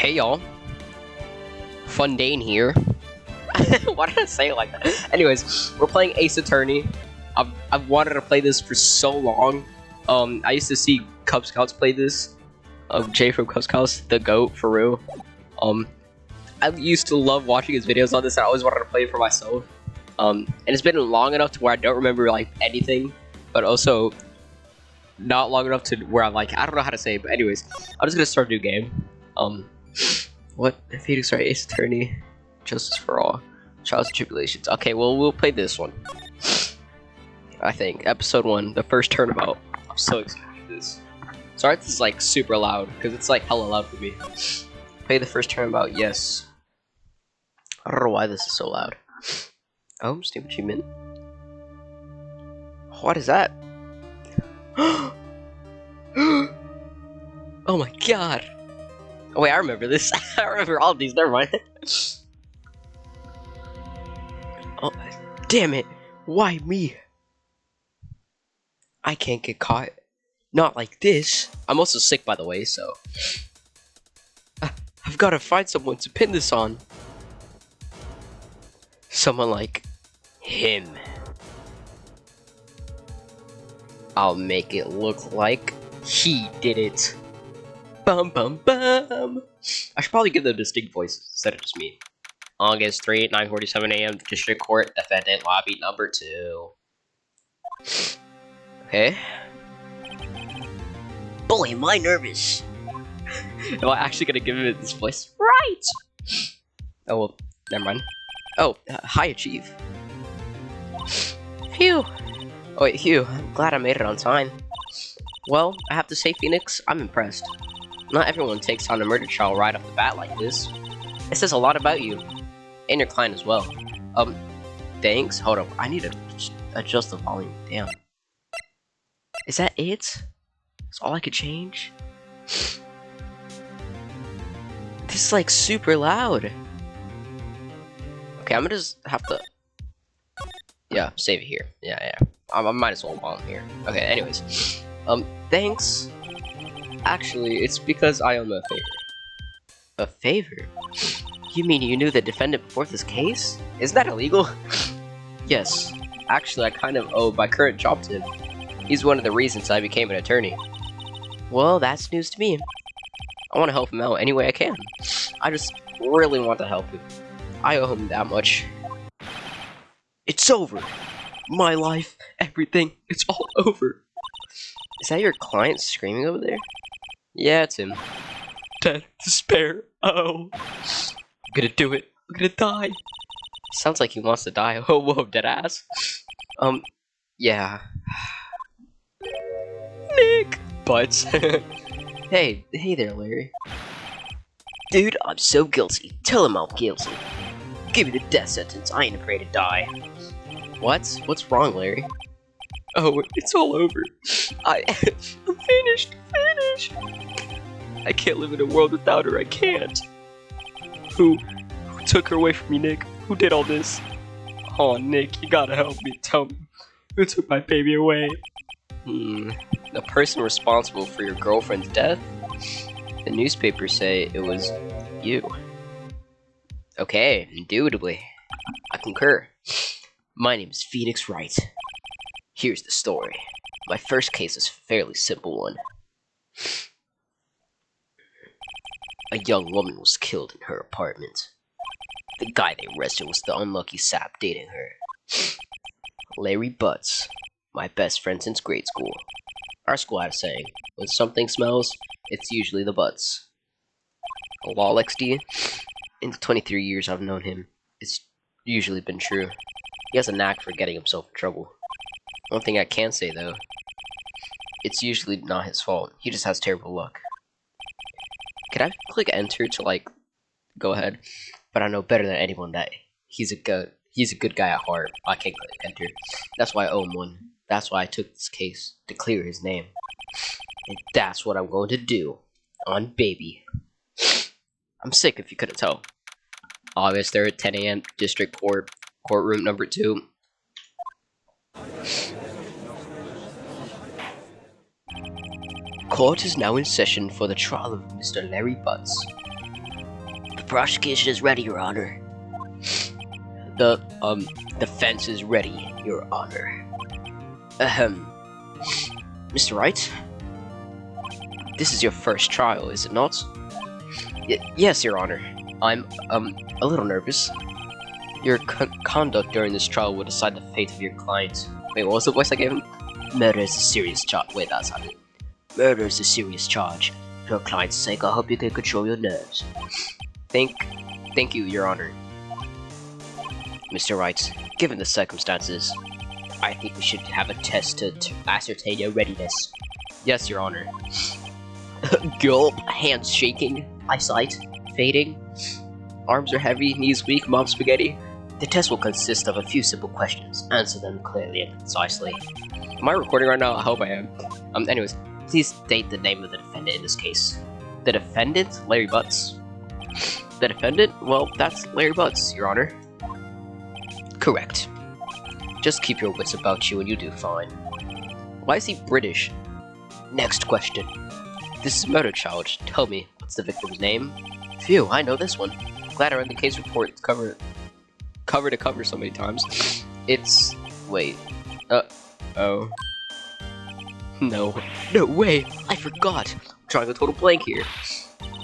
Hey y'all, Fundane here. Why did I say it like that? Anyways, we're playing Ace Attorney. I've wanted to play this for so long. I used to see Cub Scouts play this. Jay from Cub Scouts, the GOAT for real. I used to love watching his videos on this. And I always wanted to play it for myself. And it's been long enough to where I don't remember like anything, but also not long enough to where I'm like I don't know how to say it. But anyways, I'm just gonna start a new game. What? Phoenix Wright, Ace Attorney, Justice for All, Trials and Tribulations. Okay, well, we'll play this one. I think. Episode 1, the first turnabout. I'm so excited for this. Sorry if this is like super loud, because it's like hella loud for me. Play the first turnabout, yes. I don't know why this is so loud. Oh, Steam Achievement. What is that? Oh my god! Oh wait, I remember this. I remember all of these, never mind. Oh, damn it. Why me? I can't get caught. Not like this. I'm also sick, by the way, so... I've got to find someone to pin this on. Someone like... him. I'll make it look like he did it. Bum bum bum. I should probably give them distinct voices instead of just me. August 3, 9:47 a.m. District Court, defendant lobby number 2. Okay. Boy, am I nervous. Am I actually gonna give him this voice? Right! Oh, well, never mind. Oh, hi, Chief. Phew. Oh, wait, Hugh, I'm glad I made it on time. Well, I have to say, Phoenix, I'm impressed. Not everyone takes on a murder trial right off the bat like this. It says a lot about you. And your client as well. Thanks? Hold up, I need to adjust the volume. Damn. Is that it? That's all I could change? This is like super loud. Okay, I'm gonna just have to... yeah, save it here. Yeah. I might as well while I'm here. Okay, anyways. Thanks. Actually, it's because I owe him a favor. A favor? You mean you knew the defendant before this case? Isn't that illegal? Yes. Actually, I kind of owe my current job to him. He's one of the reasons I became an attorney. Well, that's news to me. I want to help him out any way I can. I just really want to help him. I owe him that much. It's over. My life, everything, it's all over. Is that your client screaming over there? Yeah, it's him. Dead, despair, oh. I'm gonna do it. I'm gonna die. Sounds like he wants to die. Oh, whoa, dead ass. Yeah. Nick! Butts. Hey there, Larry. Dude, I'm so guilty. Tell him I'm guilty. Give me the death sentence. I ain't afraid to die. What? What's wrong, Larry? Oh, it's all over. I'm finished. I can't live in a world without her. I can't. Who took her away from me, Nick? Who did all this? Oh, Nick, you gotta help me. Tell me, who took my baby away? The person responsible for your girlfriend's death? The newspapers say it was you. Okay, indubitably. I concur. My name is Phoenix Wright. Here's the story. My first case is a fairly simple one. A young woman was killed in her apartment. The guy they arrested was the unlucky sap dating her. Larry Butts, my best friend since grade school. Our school had a saying, when something smells, it's usually the butts. Lol XD, in the 23 years I've known him, it's usually been true. He has a knack for getting himself in trouble. One thing I can say though, it's usually not his fault. He just has terrible luck. Can I click enter to like go ahead? But I know better than anyone that he's a good guy at heart. I can't click enter. That's why I owe him one. That's why I took this case to clear his name. And that's what I'm going to do on baby. I'm sick if you couldn't tell. August 3rd, 10 a.m. District Court, courtroom number 2. Court is now in session for the trial of Mr. Larry Butts. prosecution is ready, Your Honor. The defense is ready, Your Honor. Mr. Wright? This is your first trial, is it not? Yes, Your Honor. I'm, a little nervous. Your conduct during this trial will decide the fate of your client. Wait, what was the voice I gave him? Murder is a serious charge. Wait, that's not it. Murder is a serious charge. For your client's sake, I hope you can control your nerves. Thank you, Your Honor. Mr. Wright, given the circumstances, I think we should have a test to ascertain your readiness. Yes, Your Honor. Gulp, hands shaking, eyesight fading, arms are heavy, knees weak, mom spaghetti. The test will consist of a few simple questions. Answer them clearly and concisely. Am I recording right now? I hope I am. Anyways, please state the name of the defendant in this case. The defendant? Larry Butts. The defendant? Well, that's Larry Butts, Your Honor. Correct. Just keep your wits about you and you do fine. Why is he British? Next question. This is a murder charge. Tell me, what's the victim's name? Phew, I know this one. Glad I read the case report. It's cover to cover so many times. It's... wait. Oh. No way! I forgot! I'm drawing a total blank here.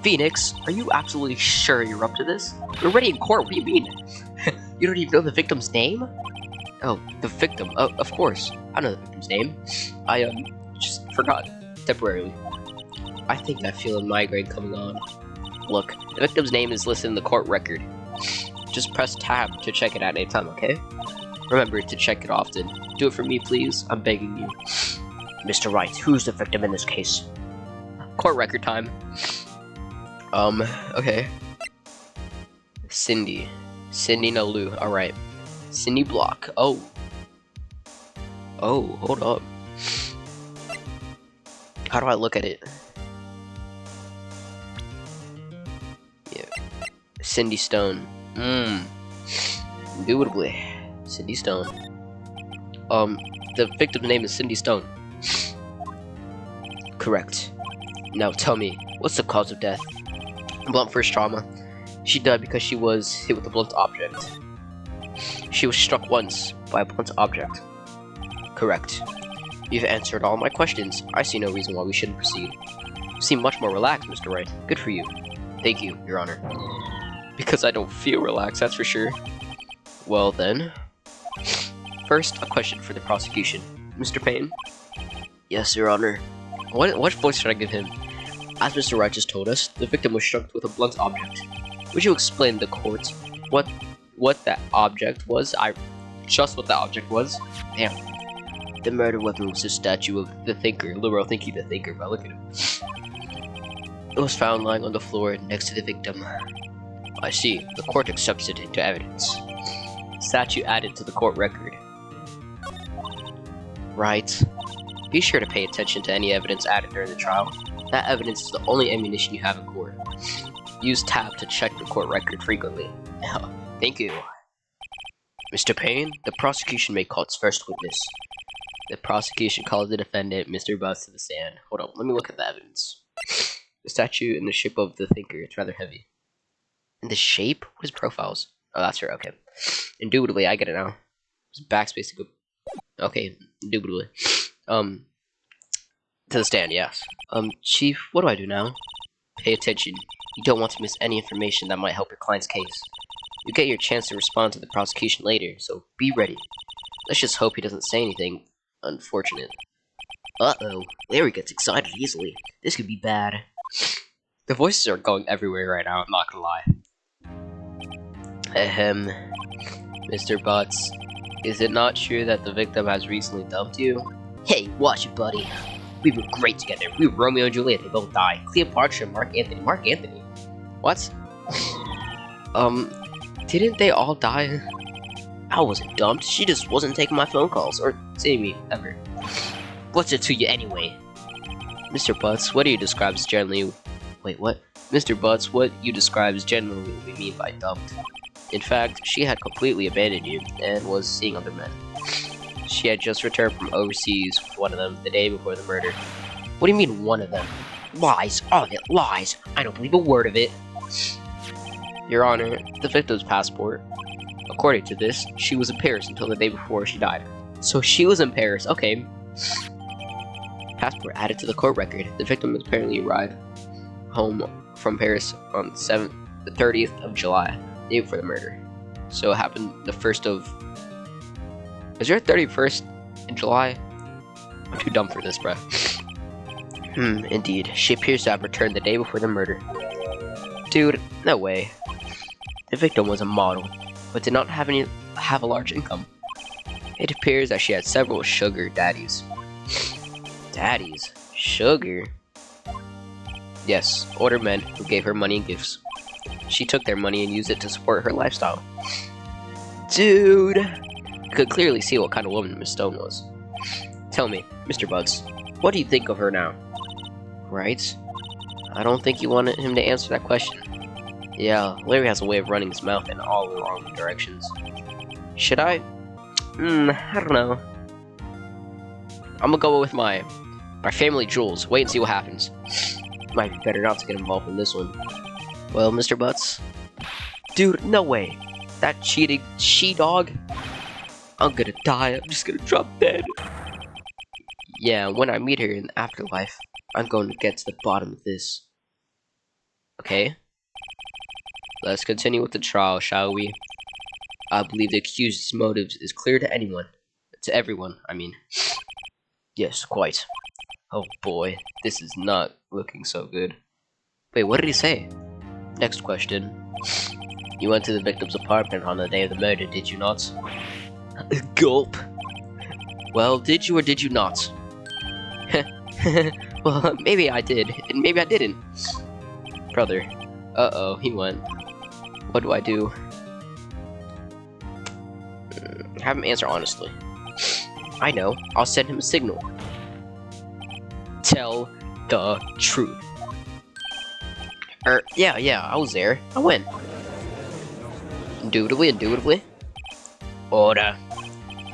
Phoenix, are you absolutely sure you're up to this? We're already in court, what do you mean? You don't even know the victim's name? Oh, the victim. Of course. I know the victim's name. I, just forgot. Temporarily. I think I feel a migraine coming on. Look, the victim's name is listed in the court record. Just press tab to check it at any time, okay? Remember to check it often. Do it for me, please. I'm begging you. Mr. Wright, who's the victim in this case? Court record time. Okay. Cindy Nalu. Alright. Cindy Block. Oh, hold up. How do I look at it? Yeah. Cindy Stone. Indubitably. Cindy Stone. The victim's name is Cindy Stone. Correct. Now tell me, what's the cause of death? Blunt force trauma. She died because she was hit with a blunt object. She was struck once by a blunt object. Correct. You've answered all my questions. I see no reason why we shouldn't proceed. You seem much more relaxed, Mr. Wright. Good for you. Thank you, Your Honor. Because I don't feel relaxed, that's for sure. Well then. First, a question for the prosecution. Mr. Payne? Yes, Your Honor. What voice should I give him? As Mr. Wright just told us, the victim was struck with a blunt object. Would you explain to the court what that object was? What that object was? Damn. The murder weapon was a statue of the Thinker, Liberal Thinky the Thinker, but look at him. It was found lying on the floor next to the victim. I see. The court accepts it into evidence. Statue added to the court record. Right. Be sure to pay attention to any evidence added during the trial. That evidence is the only ammunition you have in court. Use tab to check the court record frequently. Thank you. Mr. Payne, the prosecution may call its first witness. The prosecution calls the defendant, Mr. Butts, to the stand. Hold on, let me look at the evidence. The statue in the shape of the Thinker, it's rather heavy. In the shape? What is profiles? Oh, that's right, okay. Indubitably, I get it now. Just backspace to go. Okay, indubitably. To the stand, yes. Chief, what do I do now? Pay attention. You don't want to miss any information that might help your client's case. You get your chance to respond to the prosecution later, so be ready. Let's just hope he doesn't say anything unfortunate. Uh-oh, Larry gets excited easily. This could be bad. The voices are going everywhere right now, I'm not gonna lie. Ahem. Mr. Butts, is it not true that the victim has recently dumped you? Hey, watch it, buddy. We were great together. We were Romeo and Juliet, they both died. Cleopatra and Mark Anthony. Mark Anthony? What? Didn't they all die? I wasn't dumped. She just wasn't taking my phone calls, or seeing me, ever. What's it to you anyway? Mr. Butts, what do you describe as generally... Wait, what? Mr. Butts, what you describe as generally we mean by dumped. In fact, she had completely abandoned you, and was seeing other men. She had just returned from overseas with one of them the day before the murder. What do you mean, one of them? Lies, all of it, lies. I don't believe a word of it. Your Honor, the victim's passport. According to this, she was in Paris until the day before she died. So she was in Paris, okay. Passport added to the court record. The victim apparently arrived home from Paris on the 30th of July, the day before the murder. So it happened the 1st of... Is there a 31st in July? I'm too dumb for this, bruh. Indeed. She appears to have returned the day before the murder. Dude, no way. The victim was a model, but did not have a large income. It appears that she had several sugar daddies. Daddies? Sugar? Yes, older men who gave her money and gifts. She took their money and used it to support her lifestyle. Dude! You could clearly see what kind of woman Miss Stone was. Tell me, Mr. Butts, what do you think of her now? Right? I don't think you wanted him to answer that question. Yeah, Larry has a way of running his mouth in all the wrong directions. Should I? I don't know. I'm gonna go with my family jewels. Wait and see what happens. Might be better not to get involved in this one. Well, Mr. Butts? Dude, no way. That cheating she-dog? I'm gonna die. I'm just gonna drop dead. Yeah, when I meet her in the afterlife, I'm going to get to the bottom of this. Okay? Let's continue with the trial, shall we? I believe the accused's motives is clear to anyone. To everyone, I mean. Yes, quite. Oh boy, this is not looking so good. Wait, what did he say? Next question. You went to the victim's apartment on the day of the murder, did you not? Gulp. Well, did you or did you not? Well, maybe I did, and maybe I didn't. Brother. Uh-oh, he went. What do I do? Have him answer honestly. I know. I'll send him a signal. Tell the truth. Yeah, I was there. I went. Indubitably. Order.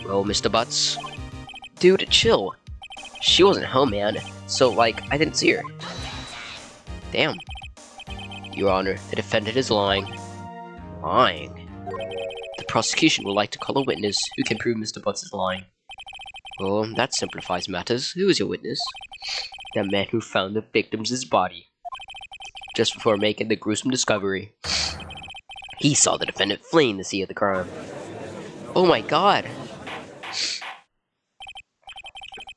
Well, Mr. Butts. Dude, chill. She wasn't home, man. So, like, I didn't see her. Damn. Your Honor, the defendant is lying. Lying? The prosecution would like to call a witness who can prove Mr. Butts is lying. Well, that simplifies matters. Who is your witness? The man who found the victim's body. Just before making the gruesome discovery. He saw the defendant fleeing the scene of the crime. Oh my god!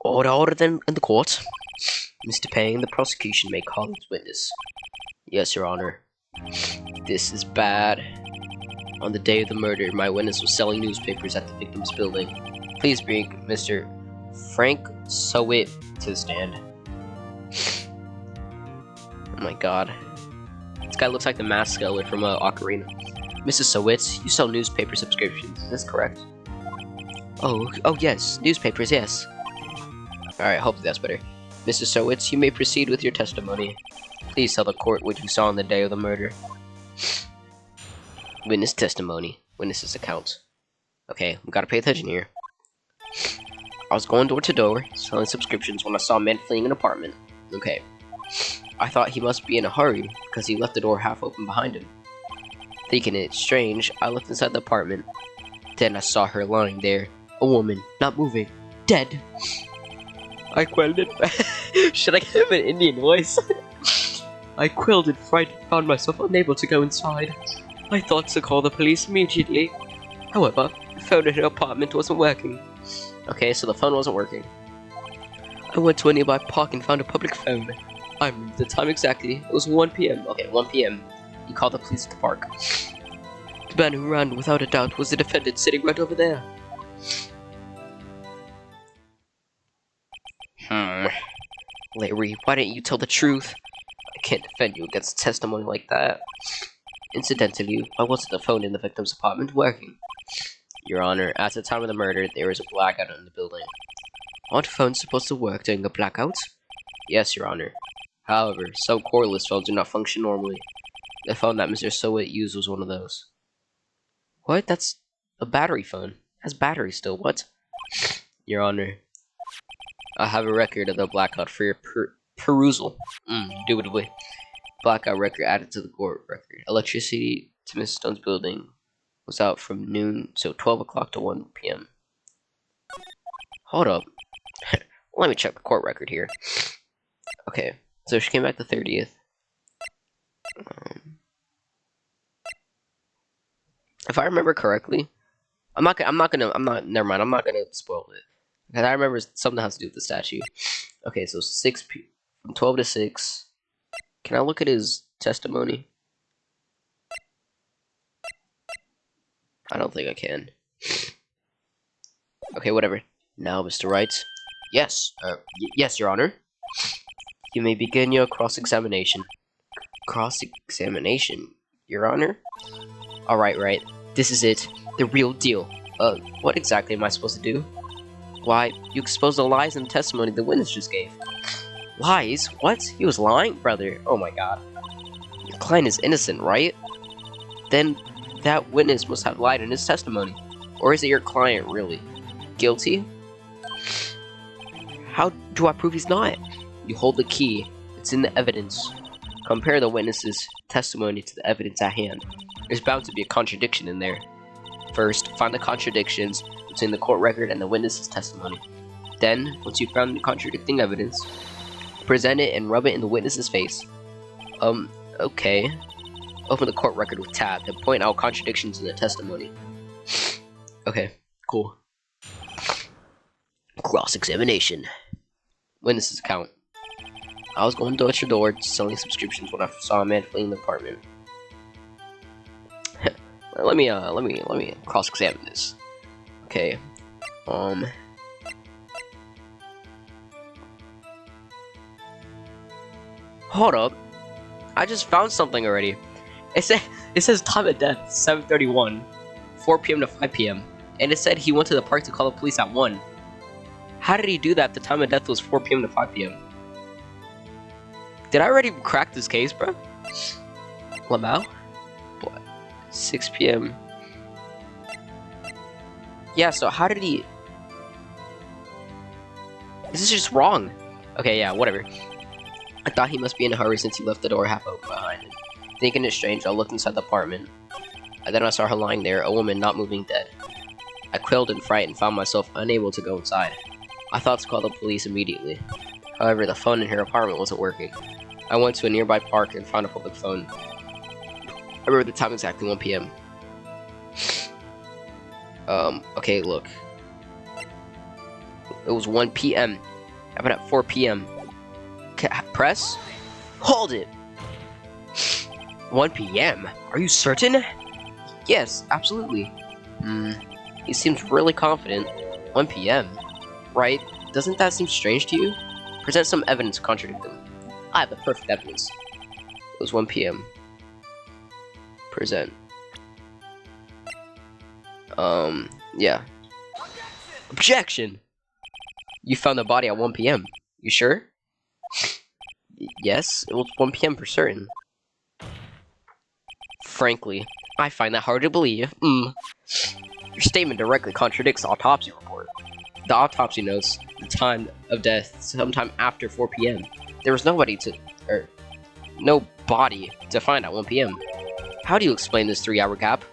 Order then in the court. Mr. Payne, the prosecution may call its witness. Yes, Your Honor. This is bad. On the day of the murder, my witness was selling newspapers at the victim's building. Please bring Mr. Frank Sowit to the stand. Oh my god. This guy looks like the mask seller from Ocarina. Mrs. Sowit, you sell newspaper subscriptions, is this correct? Oh yes, newspapers, yes. Alright, hopefully that's better. Mrs. Sowitz, you may proceed with your testimony. Please tell the court what you saw on the day of the murder. Witness testimony. Witness's account. Okay, we gotta pay attention here. I was going door to door, selling subscriptions when I saw a man fleeing an apartment. Okay. I thought he must be in a hurry, because he left the door half open behind him. Thinking it strange, I looked inside the apartment. Then I saw her lying there. A woman, not moving. Dead. I quelled it. Should I give an Indian voice? I quelled in fright and found myself unable to go inside. I thought to call the police immediately. However, the phone in her apartment wasn't working. Okay, so the phone wasn't working. I went to a nearby park and found a public phone. I remember the time exactly. It was 1 p.m. Okay, 1 p.m. He called the police at the park. The man who ran, without a doubt, was the defendant sitting right over there. Larry, why didn't you tell the truth? I can't defend you against a testimony like that. Incidentally, why wasn't the phone in the victim's apartment working? Your Honor, at the time of the murder, there was a blackout in the building. Aren't phones supposed to work during a blackout? Yes, Your Honor. However, some cordless phones do not function normally. The phone that Mr. Sowit used was one of those. What? That's a battery phone. It has battery still. What? Your Honor, I have a record of the blackout for your perusal. Indubitably. Blackout record added to the court record. Electricity to Mrs. Stone's building was out from noon, so 12 o'clock to 1 p.m. Hold up. Let me check the court record here. Okay, so she came back the 30th. If I remember correctly, never mind, I'm not gonna spoil it. Because I remember something has to do with the statue. Okay, so from 12 to 6. Can I look at his testimony? I don't think I can. Okay, whatever. Now, Mr. Wright. Yes, yes, Your Honor. You may begin your cross-examination. Cross-examination, Your Honor? Alright, right. This is it. The real deal. What exactly am I supposed to do? Why, you exposed the lies in the testimony the witness just gave. Lies? What? He was lying? Brother, oh my god. Your client is innocent, right? Then that witness must have lied in his testimony. Or is it your client, really? Guilty? How do I prove he's not? You hold the key. It's in the evidence. Compare the witness's testimony to the evidence at hand. There's bound to be a contradiction in there. First, find the contradictions between the court record and the witness's testimony. Then, once you've found the contradicting evidence, present it and rub it in the witness's face. Okay. Open the court record with tab and point out contradictions in the testimony. Okay, cool. Cross-examination. Witness's account. I was going door to door selling subscriptions when I saw a man fleeing the apartment. let me cross-examine this. Okay. Hold up. I just found something already. It says time of death 7:31, 4 p.m. to 5 p.m. And it said he went to the park to call the police at 1. How did he do that if the time of death was 4 p.m. to 5 p.m.? Did I already crack this case, bro? Lamau? What? 6 p.m. Yeah, so how did he... This is just wrong. Okay, yeah, whatever. I thought he must be in a hurry since he left the door half open behind him. Thinking it strange, I looked inside the apartment. And then I saw her lying there, a woman not moving, dead. I quailed in fright and found myself unable to go inside. I thought to call the police immediately. However, the phone in her apartment wasn't working. I went to a nearby park and found a public phone. I remember the time exactly, 1 p.m. Okay, look. It was 1 p.m. How about at 4 p.m.? Press? Hold it! 1 p.m.? Are you certain? Yes, absolutely. He seems really confident. 1 p.m. Right? Doesn't that seem strange to you? Present some evidence to contradict them. I have the perfect evidence. It was 1 p.m. Present. Yeah. Objection! You found the body at 1 p.m. You sure? Yes, it was 1 p.m. for certain. Frankly, I find that hard to believe. Your statement directly contradicts the autopsy report. The autopsy notes the time of death sometime after 4 p.m. There was no body to find at 1 p.m. How do you explain this 3-hour gap?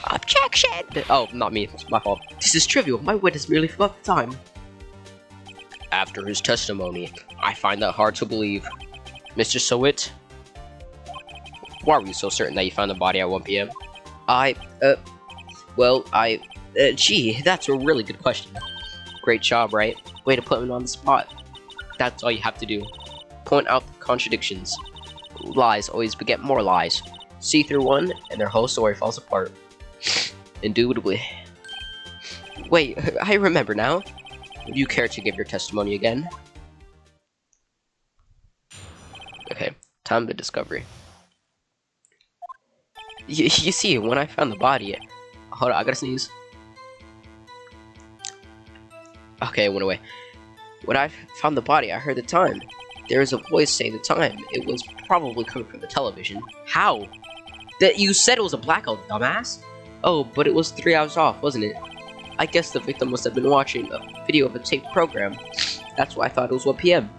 Objection! Oh, not me. It's my fault. This is trivial. My witness merely forgot the time. After his testimony, I find that hard to believe. Mr. Sowit? Why were you so certain that you found the body at 1 p.m.? Gee, that's a really good question. Great job, right? Way to put me on the spot. That's all you have to do. Point out the contradictions. Lies always beget more lies. See through one, and their whole story falls apart. Indubitably. Wait, I remember now. Would you care to give your testimony again? Okay, time of the discovery. You see, when I found the body... Hold on, I gotta sneeze. Okay, it went away. When I found the body, I heard the time. There was a voice saying the time. It was probably coming from the television. How? That you said it was a blackout, dumbass? Oh, but it was 3 hours off, wasn't it? I guess the victim must have been watching a video of a taped program. That's why I thought it was 1 p.m.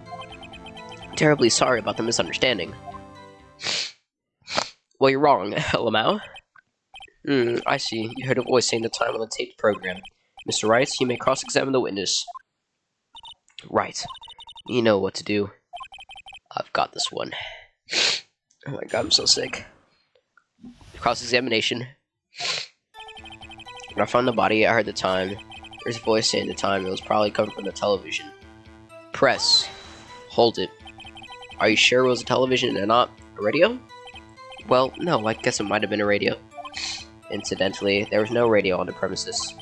terribly sorry about the misunderstanding. Well, you're wrong, Lamau. I see. You heard a voice saying the time on the taped program. Mr. Wright, you may cross-examine the witness. Right. You know what to do. I've got this one. Oh my god, I'm so sick. Cross-examination. When I found the body, I heard the time. There's a voice saying the time. It was probably coming from the television. Press. Hold it. Are you sure it was a television and not a radio? Well, no, I guess it might have been a radio. Incidentally, there was no radio on the premises.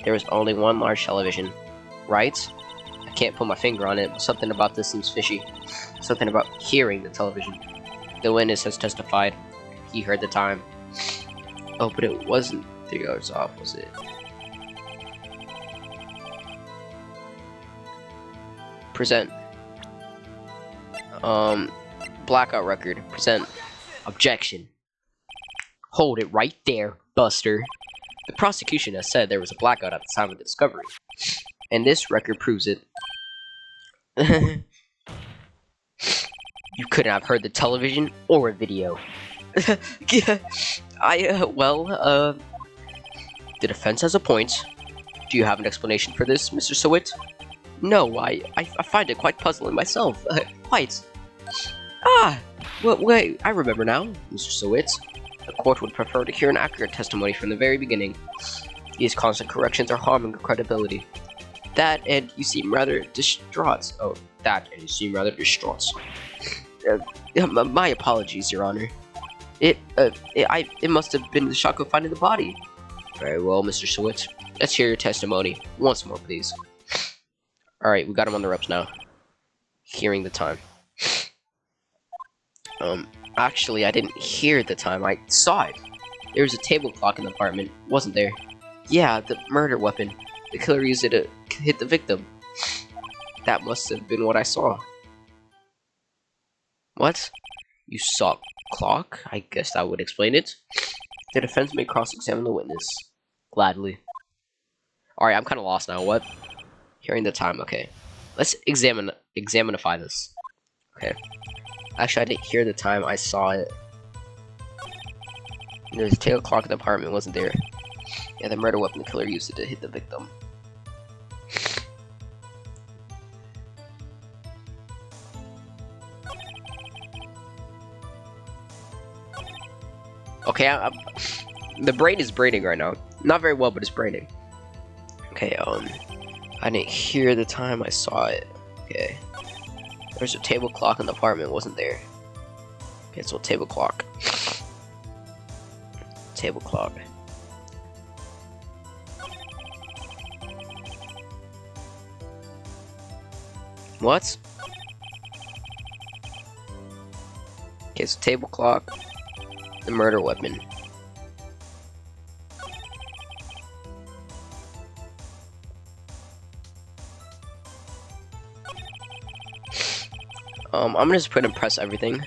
There was only one large television. Right? I can't put my finger on it, but something about this seems fishy. Something about hearing the television. The witness has testified. He heard the time. Oh, but it wasn't 3 hours off, was it? Present. Blackout record. Present. Objection. Hold it right there, Buster. The prosecution has said there was a blackout at the time of the discovery. And this record proves it. You couldn't have heard the television or a video. The defense has a point. Do you have an explanation for this, Mr. Sowit? No, I find it quite puzzling myself. Quite. Wait, I remember now, Mr. Sowit. The court would prefer to hear an accurate testimony from the very beginning. These constant corrections are harming your credibility. That and you seem rather distraught. Oh, that and you seem rather distraught. My apologies, Your Honor. It must have been the shock of finding the body. Very well, Mr. Sowit. Let's hear your testimony once more, please. Alright, we got him on the ropes now. Hearing the time. Actually, I didn't hear the time. I saw it. There was a table clock in the apartment, wasn't there? Yeah, the murder weapon. The killer used it to hit the victim. That must have been what I saw. What? You saw a clock? I guess that would explain it. The defense may cross-examine the witness. Gladly. Alright, I'm kind of lost now. What? Hearing the time. Okay. Let's examinify this. Okay. Actually, I didn't hear the time. I saw it. There's a table clock in the apartment, wasn't there? Yeah, the murder weapon the killer used it to hit the victim. Okay, the brain is braining right now. Not very well, but it's braining. Okay, I didn't hear the time. I saw it. Okay. There's a table clock in the apartment, wasn't there? Okay, so table clock. Table clock. What? Okay, so table clock. The murder weapon. I'm gonna just put and press everything.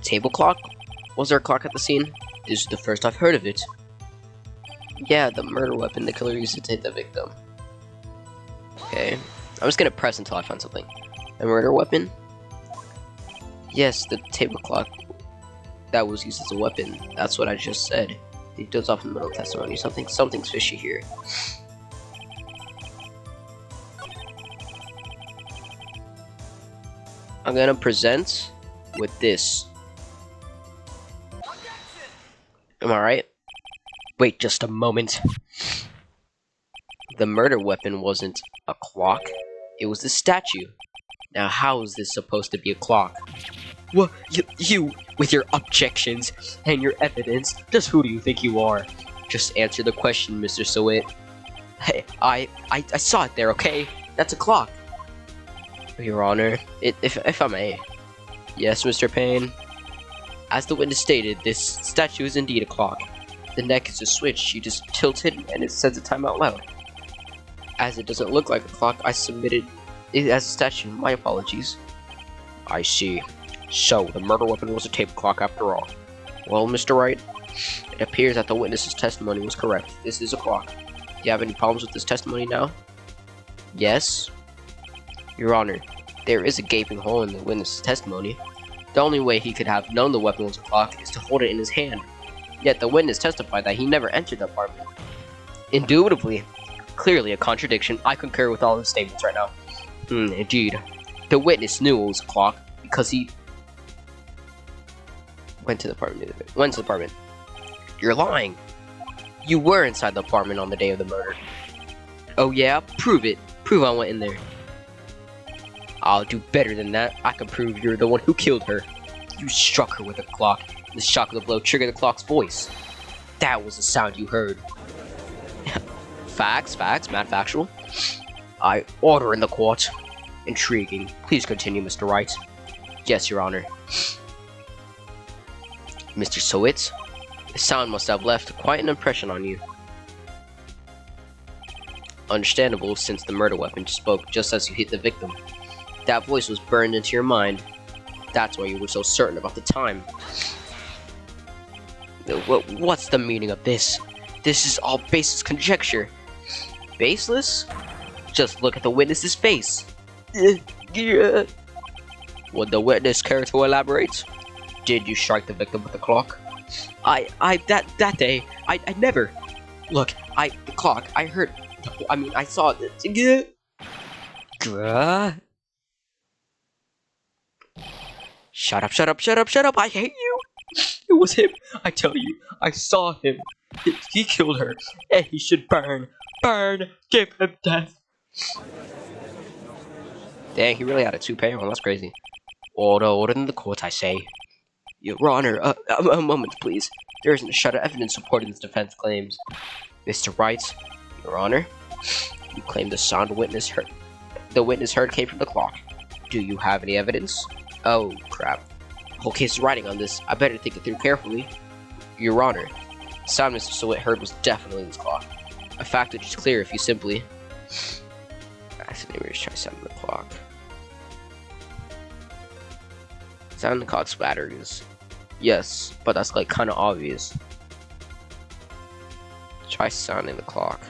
Table clock? Was there a clock at the scene? This is the first I've heard of it. Yeah, the murder weapon the killer used to hit the victim. Okay. I'm just gonna press until I find something. The murder weapon? Yes, the table clock that was used as a weapon. That's what I just said. He does off in the middle of testimony. Something's fishy here. I'm gonna present with this. Am I right? Wait just a moment. The murder weapon wasn't a clock. It was the statue. Now how is this supposed to be a clock? Well, you with your objections and your evidence, just who do you think you are? Just answer the question, Mr. Sowit. Hey, I saw it there, okay? That's a clock. Your Honor, if I may. Yes, Mr. Payne. As the witness stated, this statue is indeed a clock. The neck is a switch. You just tilt it and it says the time out loud. As it doesn't look like a clock, I submitted it as a statue. My apologies. I see. So, the murder weapon was a table clock after all. Well, Mr. Wright, it appears that the witness's testimony was correct. This is a clock. Do you have any problems with this testimony now? Yes? Your Honor, there is a gaping hole in the witness's testimony. The only way he could have known the weapon was a clock is to hold it in his hand. Yet the witness testified that he never entered the apartment. Indubitably. Clearly a contradiction. I concur with all his statements right now. Indeed. The witness knew it was a clock because he went to the apartment. You're lying. You were inside the apartment on the day of the murder. Oh yeah? Prove it. Prove I went in there. I'll do better than that. I can prove you're the one who killed her. You struck her with a clock. The shock of the blow triggered the clock's voice. That was the sound you heard. Facts, mad factual. I order in the court. Intriguing. Please continue, Mr. Wright. Yes, Your Honor. Mr. Sowit, the sound must have left quite an impression on you. Understandable, since the murder weapon spoke just as you hit the victim. That voice was burned into your mind. That's why you were so certain about the time. What's the meaning of this? This is all baseless conjecture. Baseless? Just look at the witness's face. Would the witness care to elaborate? Did you strike the victim with the clock? That day, I never. Look, the clock, I heard, I saw it. Shut up, I hate you. It was him, I tell you, I saw him. He killed her, and he should burn, give him death. Dang, he really had a toupee on, that's crazy. Order in the court, I say. Your Honor, a moment, please. There isn't a shred of evidence supporting this defense claims. Mr. Wright, Your Honor, you claim the sound the witness heard came from the clock. Do you have any evidence? Oh, crap. The whole case is riding on this. I better think it through carefully. Your Honor, the sound Mr. Sowit heard was definitely this clock. A fact which is clear if you simply... Accidentally try sounding the clock. Sound the clock's batteries. Yes, but that's like kind of obvious. Try sounding the clock.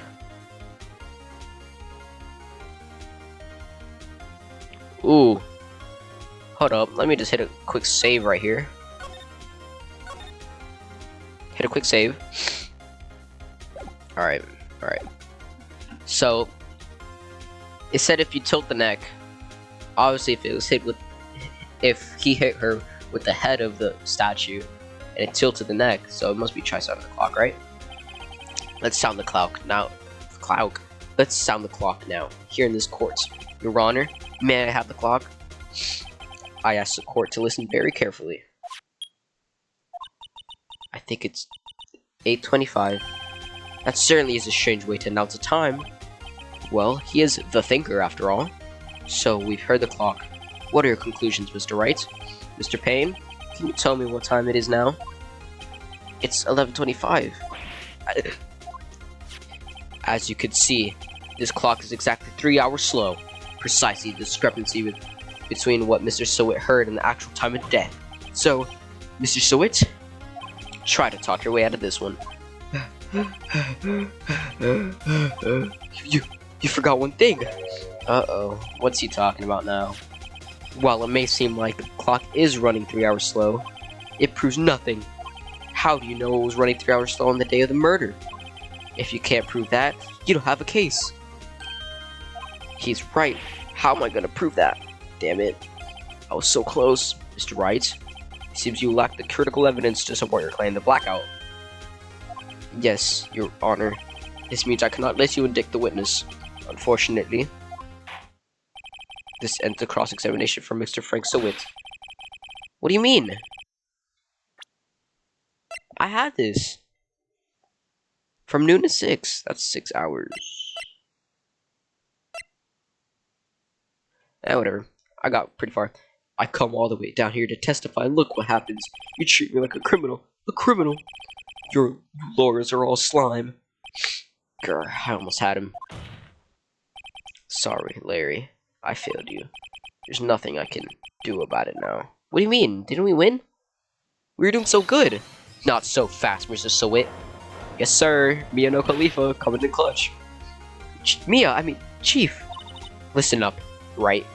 Ooh. Hold up, let me just hit a quick save right here. Hit a quick save. Alright. So, it said if you tilt the neck, obviously if he hit her with the head of the statue, and it tilted the neck, so it must be try sounding the clock, right? Let's sound the clock now. Let's sound the clock now, here in this court. Your Honor, may I have the clock? I ask the court to listen very carefully. I think it's 8:25. That certainly is a strange way to announce a time. Well, he is the thinker after all. So, we've heard the clock. What are your conclusions, Mr. Wright? Mr. Payne, can you tell me what time it is now? It's 11:25. As you can see, this clock is exactly 3 hours slow. Precisely the discrepancy between what Mr. Sowit heard and the actual time of death. So, Mr. Sowit, try to talk your way out of this one. You forgot one thing. Uh-oh, what's he talking about now? While it may seem like the clock is running 3 hours slow, it proves nothing. How do you know it was running 3 hours slow on the day of the murder? If you can't prove that, you don't have a case. He's right. How am I gonna prove that? Damn it. I was so close, Mr. Wright. It seems you lack the critical evidence to support your claim to blackout. Yes, Your Honor. This means I cannot let you indict the witness. Unfortunately. This ends the cross-examination from Mr. Frank Sowit. What do you mean? I had this. From noon to 6. That's 6 hours. Whatever. I got pretty far. I come all the way down here to testify, and look what happens. You treat me like a criminal. A criminal. Your lawyers are all slime. Grr, I almost had him. Sorry, Larry. I failed you. There's nothing I can do about it now. What do you mean? Didn't we win? We were doing so good. Not so fast, Mr. Sowit. Yes, sir. Mia no Khalifa coming in clutch. Chief. Listen up, right?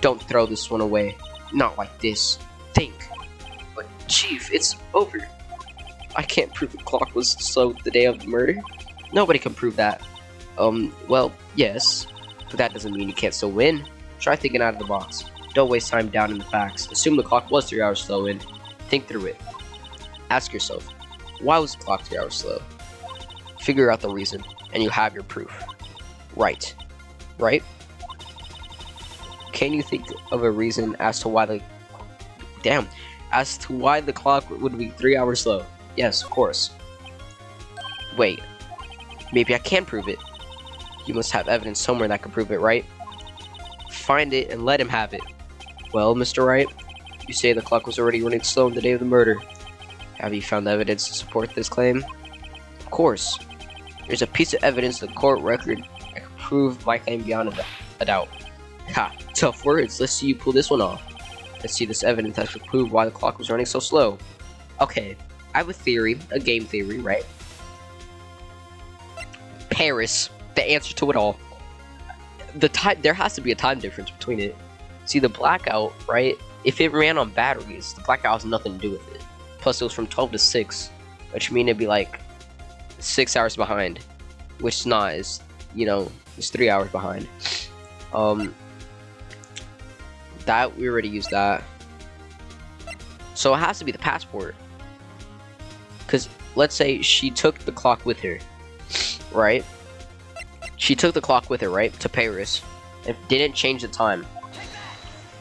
Don't throw this one away. Not like this. Think. But, Chief, it's over. I can't prove the clock was slow the day of the murder. Nobody can prove that. Well, yes. But that doesn't mean you can't still win. Try thinking out of the box. Don't waste time down in the facts. Assume the clock was 3 hours slow and think through it. Ask yourself, why was the clock 3 hours slow? Figure out the reason, and you have your proof. Right? Can you think of a reason as to why the clock would be 3 hours slow? Yes, of course. Wait, maybe I can prove it. You must have evidence somewhere that can prove it, right? Find it and let him have it. Well, Mr. Wright, you say the clock was already running slow on the day of the murder. Have you found evidence to support this claim? Of course. There's a piece of evidence in the court record that can prove my claim beyond a doubt. Ha, tough words. Let's see you pull this one off. Let's see this evidence that should prove why the clock was running so slow. Okay, I have a theory, a game theory, right? Paris, the answer to it all. There has to be a time difference between it. See, the blackout, right? If it ran on batteries, the blackout has nothing to do with it. Plus, it was from 12 to 6, which means it'd be like 6 hours behind, which is not, is, you know, it's 3 hours behind. That, we already used that. So it has to be the passport. Because, let's say she took the clock with her, right? She took the clock with her, right, to Paris, and didn't change the time.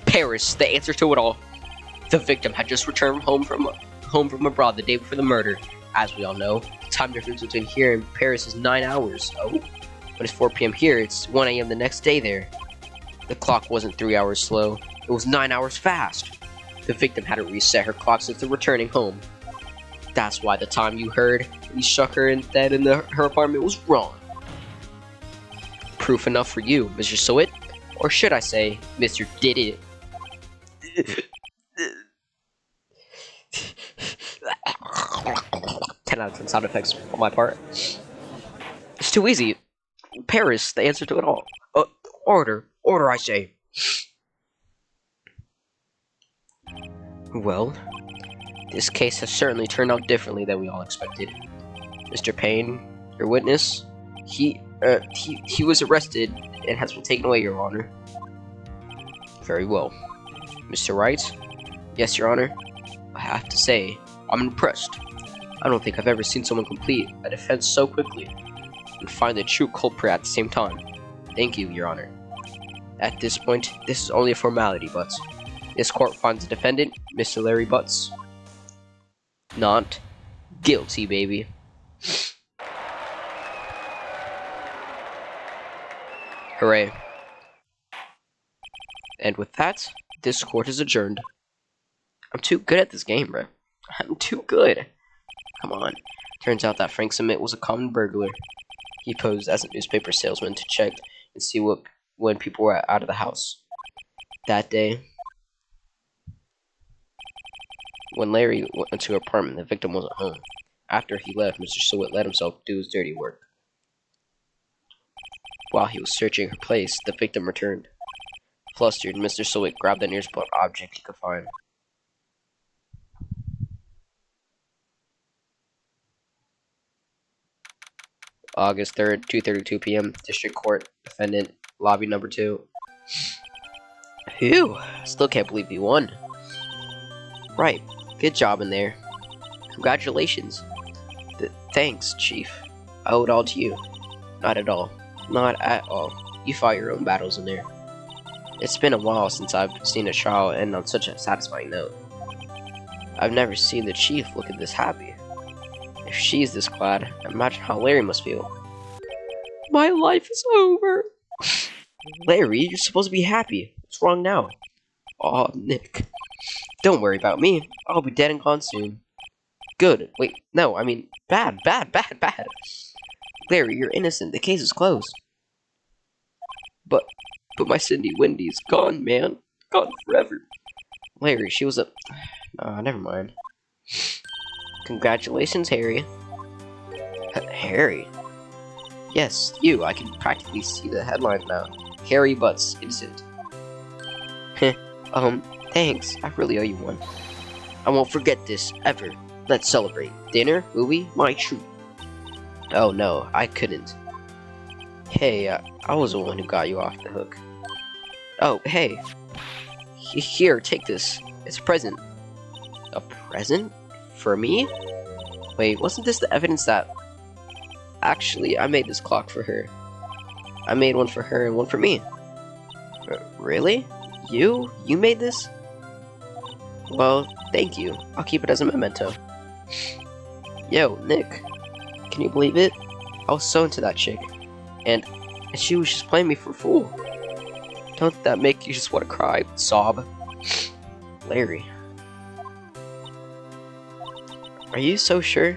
Paris, the answer to it all. The victim had just returned home from abroad the day before the murder. As we all know, the time difference between here and Paris is 9 hours. Oh, but it's 4 p.m. here. It's 1 a.m. the next day there. The clock wasn't 3 hours slow. It was 9 hours fast. The victim had to reset her clock since returning home. That's why the time you heard when you struck her dead in her apartment was wrong. Proof enough for you, Mr. Soet? Or should I say, Mr. Did It? 10 out of 10 sound effects on my part. It's too easy. Paris, the answer to it all. Order, I say. Well, this case has certainly turned out differently than we all expected. Mr. Payne, your witness, he was arrested and has been taken away, Your Honor. Very well. Mr. Wright? Yes, Your Honor. I have to say, I'm impressed. I don't think I've ever seen someone complete a defense so quickly and find the true culprit at the same time. Thank you, Your Honor. At this point, this is only a formality, but this court finds the defendant, Mr. Larry Butts, not guilty, baby. Hooray. And with that, this court is adjourned. I'm too good at this game, bro. I'm too good. Come on. Turns out that Frank Summit was a common burglar. He posed as a newspaper salesman to check and see when people were out of the house. That day, when Larry went to her apartment, the victim wasn't home. After he left, Mr. Soet let himself do his dirty work. While he was searching her place, the victim returned. Flustered, Mr. Soet grabbed the nearest blunt object he could find. August 3rd, 2:32 p.m. District Court, Defendant, Lobby Number 2. Phew, still can't believe you won. Right, good job in there. Congratulations. Thanks, Chief. I owe it all to you. Not at all. Not at all. You fought your own battles in there. It's been a while since I've seen a trial end on such a satisfying note. I've never seen the Chief looking this happy. If she's this glad, imagine how Larry must feel. My life is over. Larry, you're supposed to be happy. What's wrong now? Aw, Nick. Don't worry about me. I'll be dead and gone soon. Good. Wait, no, I mean, bad. Larry, you're innocent. The case is closed. But my Cindy Wendy's gone, man. Gone forever. Larry, she was a... never mind. Congratulations, Harry. Harry? Yes, you. I can practically see the headline now. Harry Butts, innocent. Thanks. I really owe you one. I won't forget this, ever. Let's celebrate. Dinner? Movie? My treat. Oh no, I couldn't. Hey, I was the one who got you off the hook. Oh, hey. Here, take this. It's a present. A present? For me? Wait, wasn't this the evidence that... Actually, I made this clock for her. I made one for her and one for me. Really? You? You made this? Well, thank you. I'll keep it as a memento. Yo, Nick. Can you believe it? I was so into that chick. And she was just playing me for a fool. Don't that make you just want to cry, sob? Larry. Are you so sure?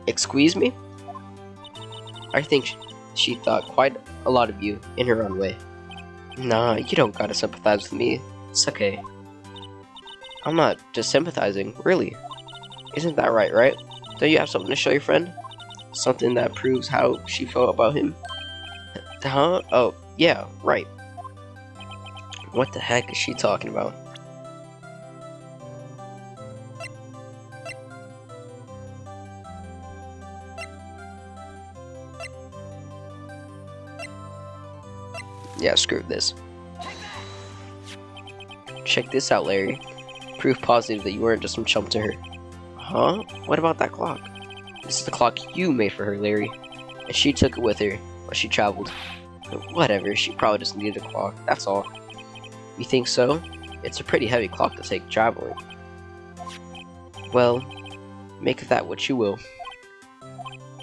Excuse me? I think she thought quite a lot of you in her own way. Nah, you don't gotta sympathize with me. It's okay. I'm not just sympathizing, really. Isn't that right? Don't you have something to show your friend? Something that proves how she felt about him? Huh? Oh, yeah, right. What the heck is she talking about? Yeah, screw this. Check this out, Larry. Proof positive that you weren't just some chump to her. Huh? What about that clock? This is the clock you made for her, Larry. And she took it with her while she traveled. Whatever, she probably just needed a clock, that's all. You think so? It's a pretty heavy clock to take traveling. Well, make of that what you will.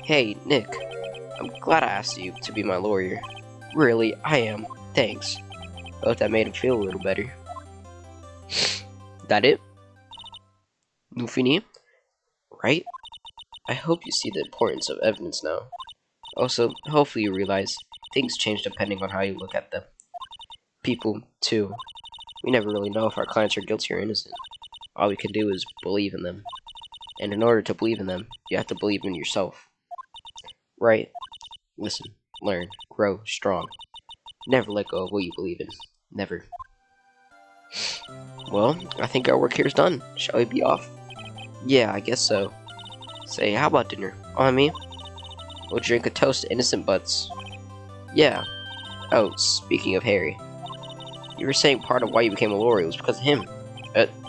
Hey, Nick. I'm glad I asked you to be my lawyer. Really, I am. Thanks. I hope that made him feel a little better. That it? Nous fini? Right? I hope you see the importance of evidence now. Also, hopefully you realize things change depending on how you look at them. People, too. We never really know if our clients are guilty or innocent. All we can do is believe in them. And in order to believe in them, you have to believe in yourself. Right? Listen, learn, grow strong. Never let go of what you believe in. Never. Well, I think our work here is done. Shall we be off? Yeah, I guess so. Say, how about dinner? On me? We'll drink a toast to innocent butts. Yeah. Oh, speaking of Harry. You were saying part of why you became a lawyer was because of him.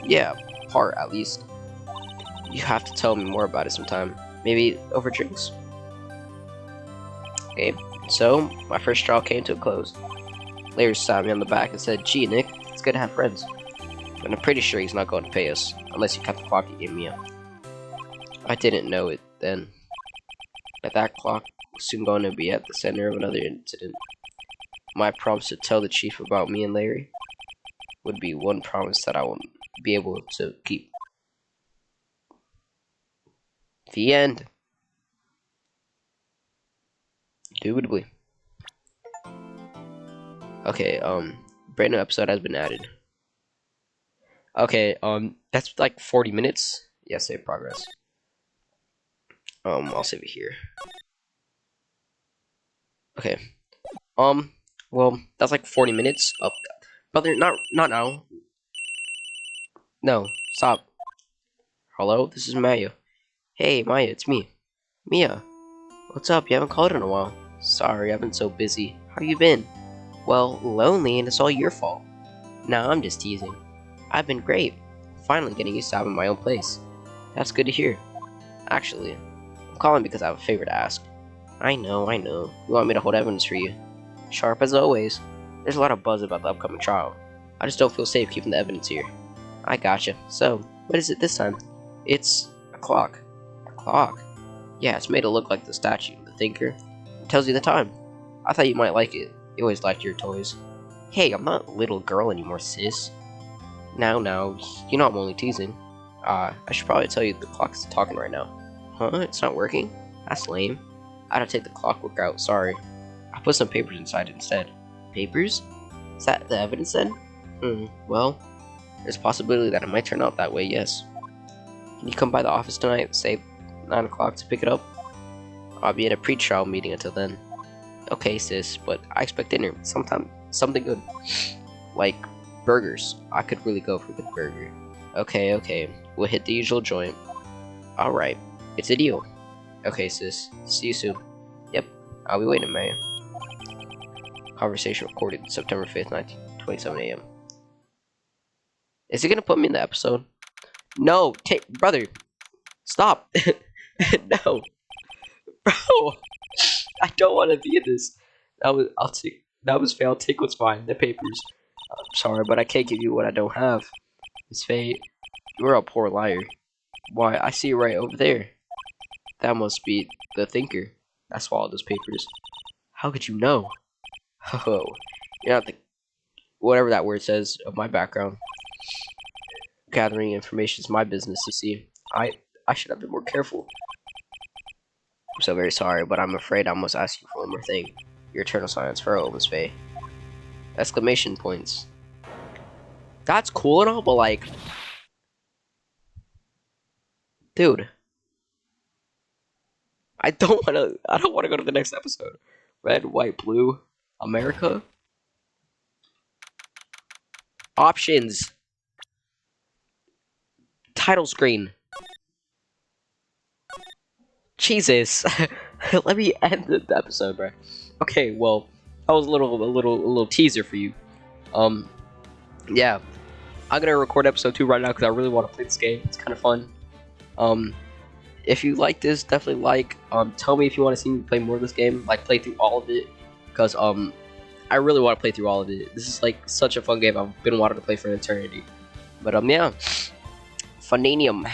Yeah, part at least. You have to tell me more about it sometime. Maybe over drinks? Okay, so, my first trial came to a close. Larry slapped me on the back and said, "Gee, Nick, it's good to have friends. But I'm pretty sure he's not going to pay us, unless you cut the clock you gave me up." I didn't know it then. But that clock was soon going to be at the center of another incident. My promise to tell the chief about me and Larry would be one promise that I won't be able to keep. The end. Indubitably. Okay, brand new episode has been added. Okay, that's like 40 minutes. Yeah, save progress. I'll save it here. Okay. Well, that's like 40 minutes up. Brother, not now. No, stop. Hello, this is Maya. Hey, Maya, it's me. Mia. What's up? You haven't called in a while. Sorry, I've been so busy. How you been? Well, lonely, and it's all your fault. Nah, I'm just teasing. I've been great. Finally getting used to having my own place. That's good to hear. Actually, I'm calling because I have a favor to ask. I know. You want me to hold evidence for you. Sharp as always. There's a lot of buzz about the upcoming trial. I just don't feel safe keeping the evidence here. I gotcha. So, what is it this time? It's a clock. A clock? Yeah, it's made to look like the statue, the thinker. It tells you the time. I thought you might like it. You always liked your toys. Hey, I'm not a little girl anymore, sis. Now, you know I'm only teasing. I should probably tell you the clock is talking right now. Huh? It's not working? That's lame. I had to take the clockwork out, sorry. I put some papers inside instead. Papers? Is that the evidence then? Well, there's a possibility that it might turn out that way, yes. Can you come by the office tonight, say 9 o'clock to pick it up? I'll be at a pre-trial meeting until then. Okay, sis, but I expect dinner. Something good. Like Burgers. I could really go for the burger. Okay. We'll hit the usual joint. Alright. It's a deal. Okay, sis. See you soon. Yep. I'll be waiting, man. Conversation recorded September 5th, 1927 a.m. Is he gonna put me in the episode? No! Brother! Stop! No! Bro! I don't want to be in this. That was fair. I'll take what's fine. The papers. I'm sorry, but I can't give you what I don't have. Miss Faye, you're a poor liar. Why, I see you right over there. That must be the thinker. I swallowed those papers. How could you know? Oh, you're not the... whatever that word says of my background. Gathering information is my business, you see. I should have been more careful. I'm so very sorry, but I'm afraid I must ask you for one more thing. Your eternal silence for Miss Faye. Exclamation points. That's cool and all, but like... Dude. I don't wanna go to the next episode. Red, white, blue, America. Options. Title screen. Jesus. Let me end the episode, bro. Okay, well, that was a little teaser for you. Yeah. I'm gonna record episode 2 right now because I really want to play this game. It's kind of fun. If you like this, definitely like. Tell me if you want to see me play more of this game, like play through all of it, because I really want to play through all of it. This is like such a fun game. I've been wanting to play for an eternity. But yeah, Funanium.